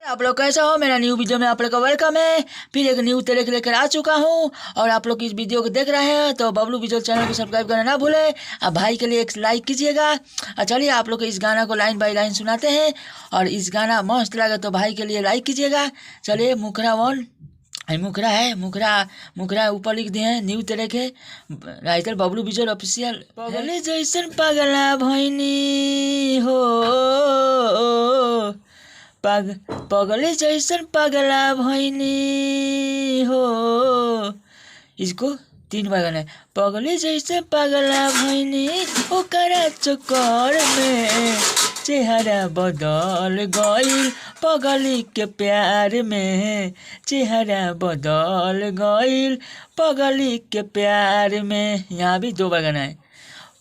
आप लोग कैसे हो। मेरा न्यू वीडियो में आप लोग का वेलकम है। फिर एक न्यू ट्रैक लेकर आ चुका हूँ और आप लोग इस वीडियो को देख रहे हैं तो बबलू विजुअल चैनल को सब्सक्राइब करना ना भूले। अब भाई के लिए एक लाइक कीजिएगा। चलिए आप लोग इस गाना को लाइन बाय लाइन सुनाते हैं और इस गाना मस्त लगे तो भाई के लिए लाइक कीजिएगा। चलिए मुखरा वन मुखरा है, मुखरा ऊपर लिख दिए हैं न्यू ट्रैक है, राइटर बबलू विजुअल ऑफिशियल। पगले जैसन पगला भैनी हो, पगले जैसन पगला भैनी हो। इसको 3 बार गाना है। पगले जैसे पगला भैनी ओकरा चक्कर में चेहरा बदल गइल, पगली के प्यार में चेहरा बदल गइल, पगली के प्यार में। यहाँ भी 2 बार गाना है।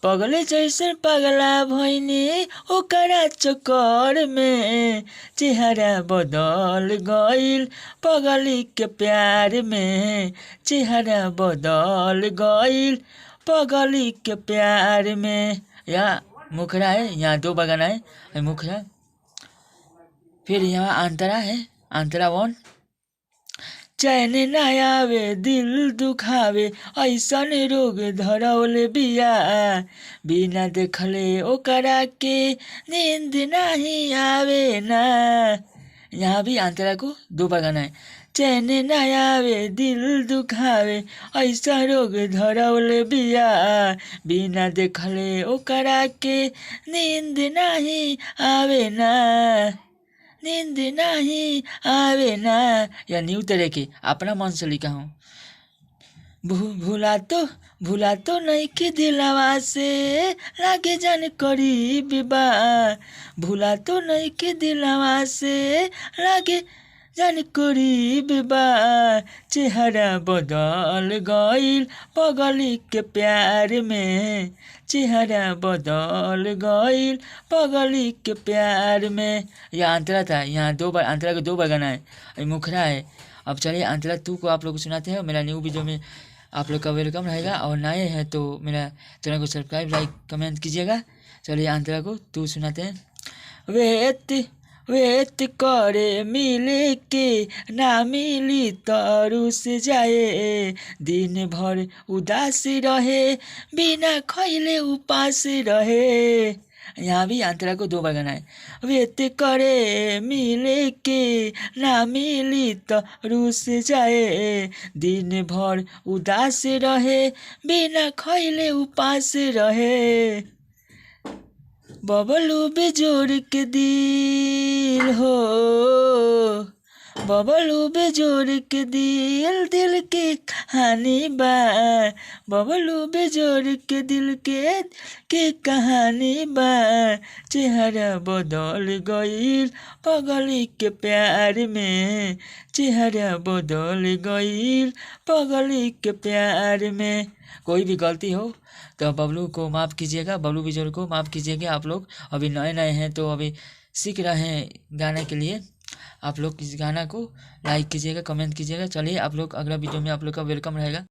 पगले जैसे पगला भैनी ओकरा चक्कर में चेहरा बदल गइल, पगली के प्यार में चेहरा बदल गइल, पगली के प्यार में। यहाँ मुखरा है, यहाँ 2 बार गाना है मुखरा। फिर यहाँ अंतरा है, अंतरा 1। चैन न आवे दिल दुखावे ऐसन रोग धरौले बिया, बिना देखले ओकरा के नींद नहीं आवे ना। यहाँ भी अंतरा को 2 बार गाना है। चैन न आवे दिल दुखावे ऐसा रोग धरौले बिया, बिना देखले ओकरा के नींद नहीं आवे ना, नींद नहीं आवे ना। या न्यू तरह के अपना मन से लिखा हूँ। भूला तो नहीं के दिलवा से लागे जान करीब बा, भूला तो नहीं के दिलवा से लागे जान करीब बा, चेहरा बदल गइल पगली के प्यार में चेहरा बदल गइल पगली के प्यार में। यह अंतरा था, यहाँ 2 बार अंतरा को 2 बार गाना है, मुखरा है। अब चलिए अंतरा 2 को आप लोग को सुनाते हैं। मेरा न्यू वीडियो में आप लोग का वेलकम रहेगा और नए हैं तो मेरा चैनल को सब्सक्राइब लाइक कमेंट कीजिएगा। चलिए अंतरा को 2 सुनाते हैं। वेट करे मिले के ना मिली तरू से जाए, दिन भर उदास रहे बिना खैले उपास रहे। यहाँ भी अंतरा को 2 बार गाना है। वेट करे मिले के ना मिली तरू से जाए, दिन भर उदास रहे बिना खैले उपास रहे। बबलू बेजोड़ के दिल हो, बबलू बेजोड़ के दिल, दिल के कहानी बा, बबलू बेजोड़ के दिल के कहानी बा, चेहरा बदल गइल पगली के प्यार में चेहरा बदल गइल पगली के प्यार में। कोई भी गलती हो तो बबलू को माफ़ कीजिएगा, बबलू विजुअल को माफ़ कीजिएगा। आप लोग अभी नए हैं तो अभी सीख रहे हैं गाने के लिए। आप लोग इस गाना को लाइक कीजिएगा, कमेंट कीजिएगा। चलिए आप लोग अगला वीडियो में आप लोग का वेलकम रहेगा।